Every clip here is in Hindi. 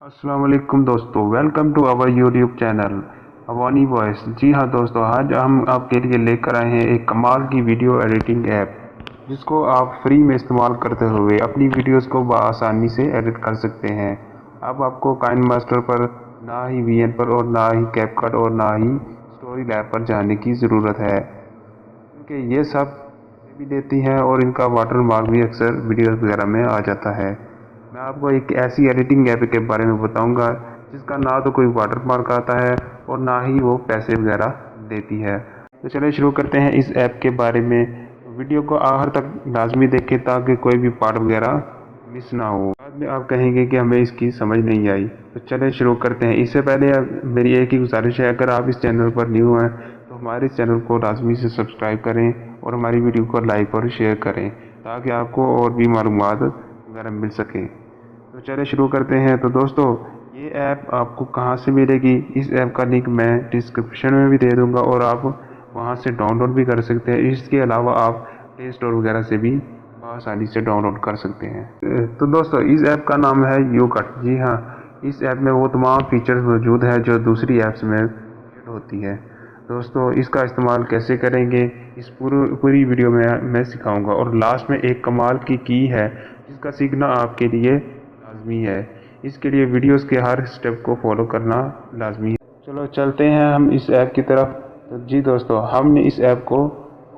अस्सलाम वालेकुम दोस्तों, welcome to our YouTube channel Awani voice. जी हाँ दोस्तों, आज हम आपके लिए लेकर आए हैं एक कमाल की वीडियो एडिटिंग ऐप जिसको आप फ्री में इस्तेमाल करते हुए अपनी वीडियोस को बआसानी से एडिट कर सकते हैं। अब आपको काइन मास्टर पर, ना ही वीएन पर और ना ही कैपकट और ना ही स्टोरी लैब पर जाने की ज़रूरत है, क्योंकि ये सब भी देती हैं और इनका वाटरमार्क भी अक्सर वीडियोस वगैरह में आ जाता है। मैं आपको एक ऐसी एडिटिंग ऐप के बारे में बताऊंगा जिसका ना तो कोई वाटरमार्क आता है और ना ही वो पैसे वगैरह देती है। तो चलिए शुरू करते हैं इस ऐप के बारे में। वीडियो को आखिर तक लाजमी देखें ताकि कोई भी पार्ट वगैरह मिस ना हो। बाद में आप कहेंगे कि हमें इसकी समझ नहीं आई। तो चलिए शुरू करते हैं। इससे पहले मेरी एक ही गुजारिश है, अगर आप इस चैनल पर न्यू हैं तो हमारे चैनल को लाजमी से सब्सक्राइब करें और हमारी वीडियो को लाइक और शेयर करें ताकि आपको और भी मालूमात वगैरह मिल सके। तो चलिए शुरू करते हैं। तो दोस्तों, ये ऐप आपको कहाँ से मिलेगी? इस ऐप का लिंक मैं डिस्क्रिप्शन में भी दे दूँगा और आप वहाँ से डाउनलोड भी कर सकते हैं। इसके अलावा आप प्ले स्टोर वगैरह से भी आसानी से डाउनलोड कर सकते हैं। तो दोस्तों, इस ऐप का नाम है YouCut। जी हाँ, इस ऐप में वो तमाम फीचर्स मौजूद हैं जो दूसरी ऐप्स में होती है। दोस्तों, इसका इस्तेमाल कैसे करेंगे इस पूरी वीडियो में मैं सिखाऊंगा और लास्ट में एक कमाल की है जिसका सीखना आपके लिए लाजमी है। इसके लिए वीडियोस के हर स्टेप को फॉलो करना लाजमी है। चलो चलते हैं हम इस ऐप की तरफ। तो जी दोस्तों, हमने इस ऐप को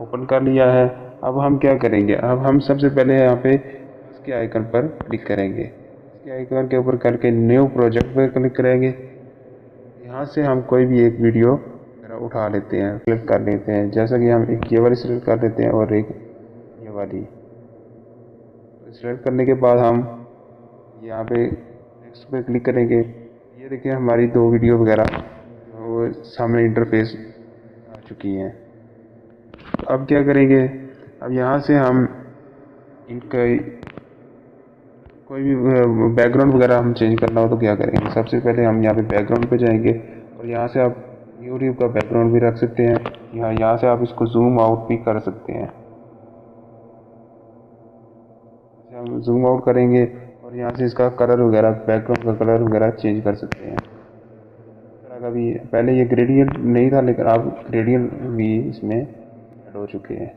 ओपन कर लिया है। अब हम क्या करेंगे? अब हम सबसे पहले यहाँ पे इसके आइकन पर क्लिक करेंगे। इसके आइकन के ऊपर करके न्यू प्रोजेक्ट पर क्लिक करेंगे। यहाँ से हम कोई भी एक वीडियो उठा लेते हैं, सिलेक्ट कर लेते हैं। जैसा कि हम एक ये वाली सिलेक्ट कर लेते हैं और एक ये वाली। सिलेक्ट करने के बाद हम यहाँ पे नेक्स्ट पे क्लिक करेंगे। ये देखिए हमारी दो वीडियो वगैरह वो सामने इंटरफेस आ चुकी हैं। अब क्या करेंगे? अब यहाँ से हम इनका कोई भी बैकग्राउंड वगैरह हम चेंज करना हो तो क्या करेंगे? सबसे पहले हम यहाँ पे बैकग्राउंड पे जाएंगे और यहाँ से आप यूट्यूब का बैकग्राउंड भी रख सकते हैं। यहाँ से आप इसको जूम आउट भी कर सकते हैं। हम जूम आउट करेंगे और यहाँ से इसका कलर वगैरह, बैकग्राउंड का कलर वगैरह चेंज कर सकते हैं। इस तरह का भी पहले ये ग्रेडियंट नहीं था, लेकिन अब ग्रेडियंट भी इसमें ऐड हो चुके हैं।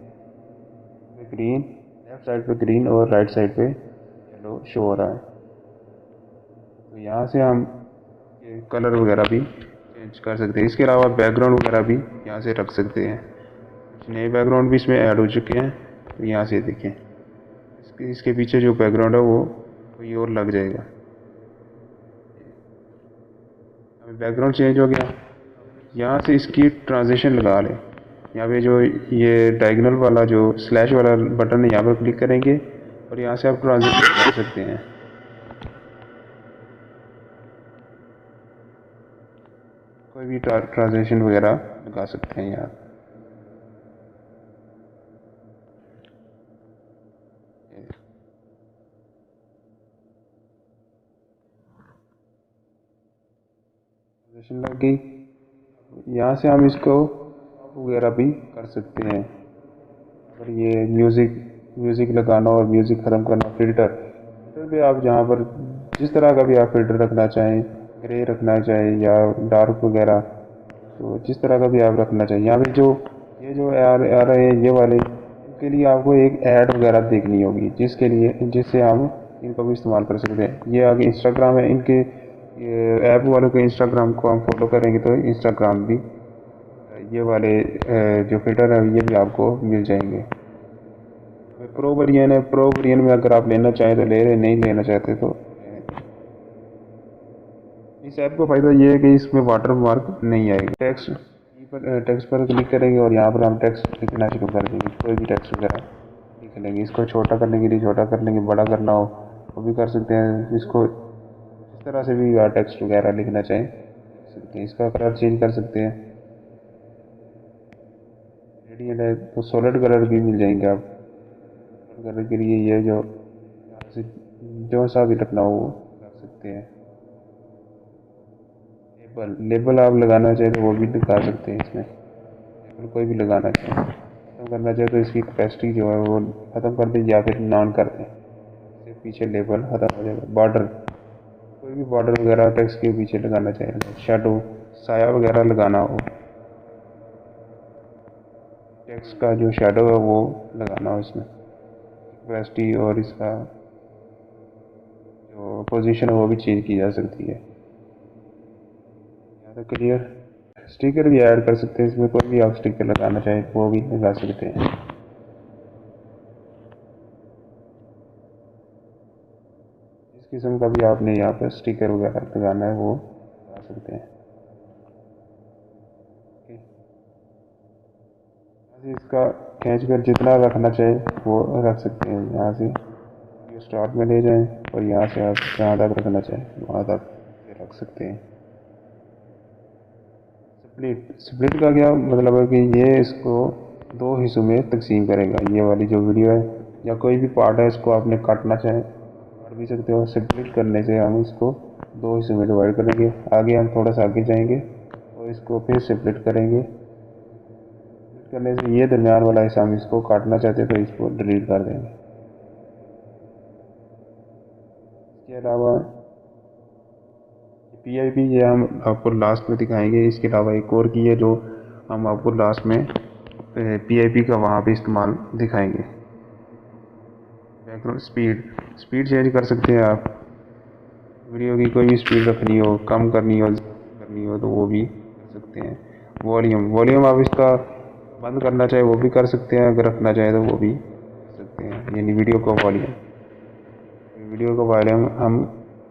ग्रीन, लेफ्ट साइड पे ग्रीन और राइट साइड पे येलो शो हो रहा है। तो यहाँ से हम ये कलर वगैरह भी चेंज कर सकते हैं। इसके अलावा बैकग्राउंड वगैरह भी यहाँ से रख सकते हैं। कुछ नए बैकग्राउंड भी इसमें ऐड हो चुके हैं। तो यहाँ से देखें, इसके पीछे जो बैकग्राउंड है वो कोई और लग जाएगा। अब बैकग्राउंड चेंज हो गया। यहाँ से इसकी ट्रांजिशन लगा लें। यहाँ पे जो ये डायगोनल वाला जो स्लैश वाला बटन है, यहाँ पर क्लिक करेंगे और यहाँ से आप ट्रांजिशन कर सकते हैं। कोई भी ट्रांजिशन वगैरह लगा सकते हैं यहाँ। ट्रांजिशन लग गई। यहाँ से हम इसको वगैरह भी कर सकते हैं। अगर ये म्यूज़िक लगाना और म्यूज़िक ख़त्म करना, फिल्टर भी आप जहाँ पर जिस तरह का भी आप फ़िल्टर रखना चाहें, ग्रे रखना चाहें या डार्क वगैरह, तो जिस तरह का भी आप रखना चाहिए। यहाँ पे ये जो आ रहे हैं ये वाले, इनके लिए आपको एक ऐड वगैरह देखनी होगी जिससे हम इनको भी इस्तेमाल कर सकते हैं। ये आगे इंस्टाग्राम है, इनके ऐप वालों के इंस्टाग्राम को हम फॉलो करेंगे तो इंस्टाग्राम भी ये वाले जो फिल्टर है ये भी आपको मिल जाएंगे। प्रो वर्जन है, प्रो वर्जन में अगर आप लेना चाहें तो ले रहे, नहीं लेना चाहते तो इस ऐप का फ़ायदा ये है कि इसमें वाटर मार्क नहीं आएगा। टेक्स्ट पर क्लिक करेंगे और यहाँ पर हम टेक्स्ट लिखना शुरू कर देंगे। कोई भी टेक्स्ट वगैरह लिख लेंगे। इसको छोटा करने के लिए छोटा कर लेंगे, बड़ा करना हो वो भी कर सकते हैं। इसको इस तरह से भी टेक्स्ट वगैरह लिखना चाहें लिख सकते हैं। इसका कलर चेंज कर सकते हैं। ग्रेडियंट है तो सॉलिड कलर भी मिल जाएंगे। आप कलर के लिए ये जो सा भी रखना हो वो रख सकते हैं। लेबल आप लगाना चाहें तो वो भी लगा सकते हैं। इसमें लेबल कोई भी लगाना चाहे, खत्म करना चाहे तो इसकी कैपेसिटी जो है वो ख़त्म कर दें या फिर नॉन कर दें। इससे पीछे लेबल ख़त्म हो जाएगा। बॉर्डर कोई भी बॉर्डर वगैरह टेक्स्ट के पीछे लगाना चाहिए, शेडो साया वगैरह लगाना हो, टेक्स्ट का जो शेडो है वो लगाना हो इसमें, कैपेसिटी और इसका जो पोजीशन है वो भी चेंज की जा सकती है। यहाँ तक क्लियर। स्टिकर भी ऐड कर सकते हैं इसमें, कोई भी आप स्टिकर लगाना चाहें वो भी लगा सकते हैं। जिस किस्म का भी आपने यहाँ पर स्टिकर वगैरह लगाना है वो लगा सकते हैं। यहाँ से इसका खींच कर जितना रखना चाहे वो रख सकते हैं। यहाँ से ये स्टार्ट में ले जाएं और यहाँ से आप जहाँ तक रखना चाहें वहाँ तक रख सकते हैं। स्प्लिट का क्या मतलब है कि ये इसको दो हिस्सों में तकसीम करेगा। ये वाली जो वीडियो है या कोई भी पार्ट है इसको आपने काटना चाहें काट भी सकते हो। स्प्लिट करने से हम इसको दो हिस्सों में डिवाइड करेंगे। आगे हम थोड़ा सा आगे जाएंगे और इसको फिर स्प्लिट करेंगे। स्प्लिट करने से ये दरमियान वाला हिस्सा हम इसको काटना चाहते हैं तो इसको डिलीट कर देंगे। इसके अलावा PIP ये हम आपको लास्ट में दिखाएंगे। इसके अलावा एक और की है जो हम आपको लास्ट में PIP का वहाँ पे इस्तेमाल दिखाएंगे। बैकग्राउंड स्पीड चेंज कर सकते हैं आप। वीडियो की कोई भी स्पीड रखनी हो, कम करनी हो तो वो भी कर सकते हैं। वॉल्यूम आप इसका बंद करना चाहे वो भी कर सकते हैं, अगर रखना चाहे तो वो भी कर सकते हैं। यानी वीडियो का वॉल्यूम हम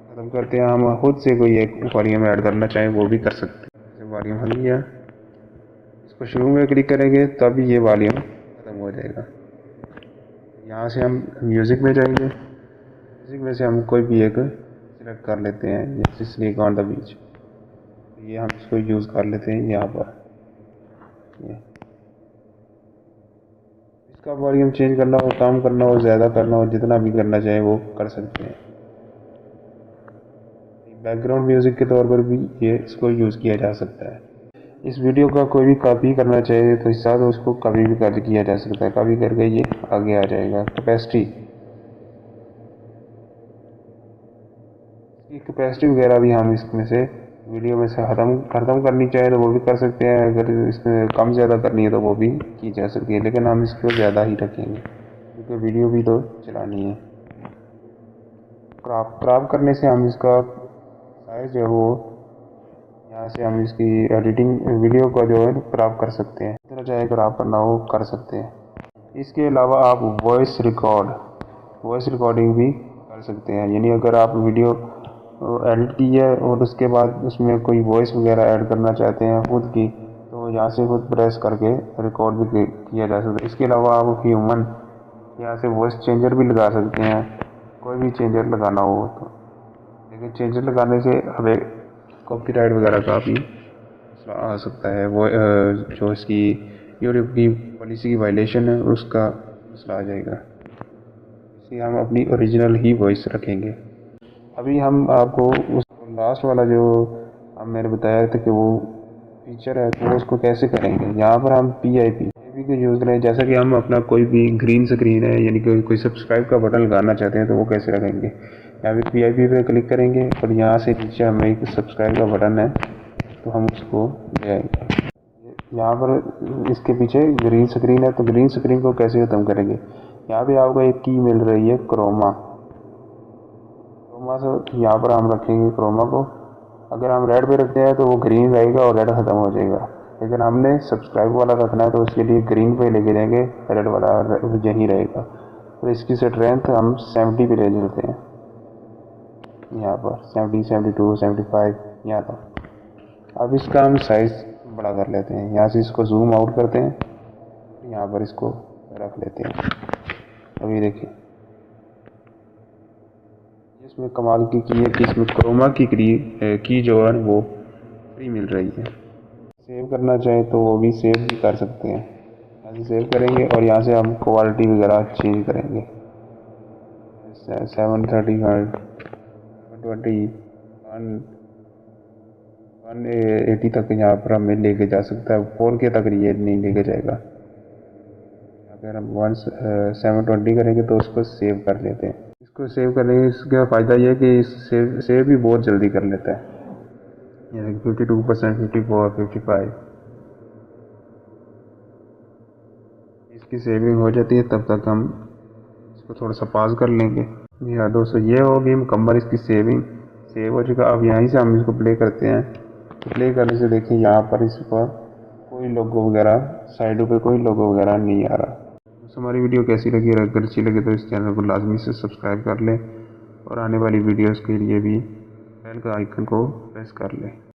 खत्म करते हैं। हम खुद से कोई एक वॉल्यूम ऐड करना चाहें वो भी कर सकते हैं। जैसे वॉल्यूम हल किया, इसको शुरू में क्लिक करेंगे तब ये वॉल्यूम खत्म हो जाएगा। यहाँ से हम म्यूज़िक में जाएंगे। म्यूज़िक में से हम कोई भी एक सिलेक्ट कर लेते हैं, जैसे स्नेक ऑन द बीच। ये हम इसको यूज़ कर लेते हैं यहाँ पर। इसका वॉल्यूम चेंज करना हो, कम करना हो, ज़्यादा करना हो, जितना भी करना चाहे वो कर सकते हैं। बैकग्राउंड म्यूज़िक के तौर पर भी ये इसको यूज़ किया जा सकता है। इस वीडियो का कोई भी कॉपी करना चाहे तो इस साथ उसको कभी भी कर किया जा सकता है। कॉपी करके ये आगे आ जाएगा। कैपेसिटी वगैरह भी हम इसमें से वीडियो में से ख़त्म करनी चाहे तो वो भी कर सकते हैं। अगर इसमें कम ज़्यादा करनी है तो वो भी की जा सकती है, लेकिन हम इसको ज़्यादा ही रखेंगे क्योंकि वीडियो भी तो चलानी है। क्रॉप करने से हम इसका साइज जो है वो यहाँ से हम इसकी एडिटिंग वीडियो को जो है क्रॉप कर सकते हैं। जितना चाहे क्रॉप करना हो कर सकते हैं। इसके अलावा आप वॉइस रिकॉर्डिंग भी कर सकते हैं। यानी अगर आप वीडियो एडिट की है और उसके बाद उसमें कोई वॉइस वगैरह ऐड करना चाहते हैं खुद की, तो यहाँ से खुद प्रेस करके रिकॉर्ड भी किया जा सकता है। इसके अलावा आप ह्यूमन यहाँ से वॉइस चेंजर भी लगा सकते हैं, कोई भी चेंजर लगाना हो तो। लेकिन चेंजर लगाने से हमें कॉपीराइट वगैरह का भी मसला आ सकता है। वो जो इसकी यूट्यूब की पॉलिसी की वायलेशन है उसका मसला आ जाएगा। इसलिए हम अपनी ओरिजिनल ही वॉइस रखेंगे। अभी हम आपको उस लास्ट वाला जो मैंने बताया था कि वो फीचर है तो उसको कैसे करेंगे। यहाँ पर हम PIP को यूज़ करें। जैसा कि हम अपना कोई भी ग्रीन स्क्रीन है यानी कि कोई सब्सक्राइब का बटन लगाना चाहते हैं तो वो कैसे रखेंगे। यहाँ पे PIP पे क्लिक करेंगे और यहाँ से नीचे हमें एक सब्सक्राइब का बटन है तो हम उसको ले आएंगे। यहाँ पर इसके पीछे ग्रीन स्क्रीन है तो ग्रीन स्क्रीन को कैसे ख़त्म करेंगे। यहाँ पे आपको एक की मिल रही है क्रोमा से यहाँ पर हम रखेंगे क्रोमा को। अगर हम रेड पे रखते हैं तो वो ग्रीन रहेगा और रेड ख़त्म हो जाएगा। लेकिन हमने सब्सक्राइब वाला रखना है तो उसके लिए ग्रीन पे लेके जाएंगे, रेड वाला यहीं रहेगा। तो इसकी स्ट्रेंथ हम 70 पे ले चलते हैं। यहाँ पर 70, 72, 75 यहाँ तक। अब इसका हम साइज़ बड़ा कर लेते हैं। यहाँ से इसको जूम आउट करते हैं, यहाँ पर इसको रख लेते हैं। अभी देखिए इसमें कमाल की है कि इसमें क्रोमा की जो है वो फ्री मिल रही है। सेव करना चाहे तो वो भी सेव भी कर सकते हैं। यहाँ से सेव करेंगे और यहाँ से हम क्वालिटी वगैरह चेंज करेंगे। 730 120 180 तक यहाँ पर हमें लेके जा सकता है। 4K तक ये नहीं लेके जाएगा। अगर हम 720 करेंगे तो उसको सेव कर लेते हैं। इसको सेव करने इसका फ़ायदा ये है कि सेव भी बहुत जल्दी कर लेता है। ये 52%, 54, 55 इसकी सेविंग हो जाती है। तब तक हम इसको थोड़ा सा पॉज कर लेंगे। जी हाँ दोस्तों, ये होगी मुकम्मल इसकी सेविंग। सेव हो चुका। अब यहीं से हम इसको प्ले करते हैं। प्ले करने से देखिए यहाँ पर इस पर कोई लोगो वगैरह, साइडों पे कोई लोगो वगैरह नहीं आ रहा। तो हमारी वीडियो कैसी लगी? अगर अच्छी लगे तो इस चैनल को लाजमी से सब्सक्राइब कर लें और आने वाली वीडियोस के लिए भी बेल का आइकन को प्रेस कर लें।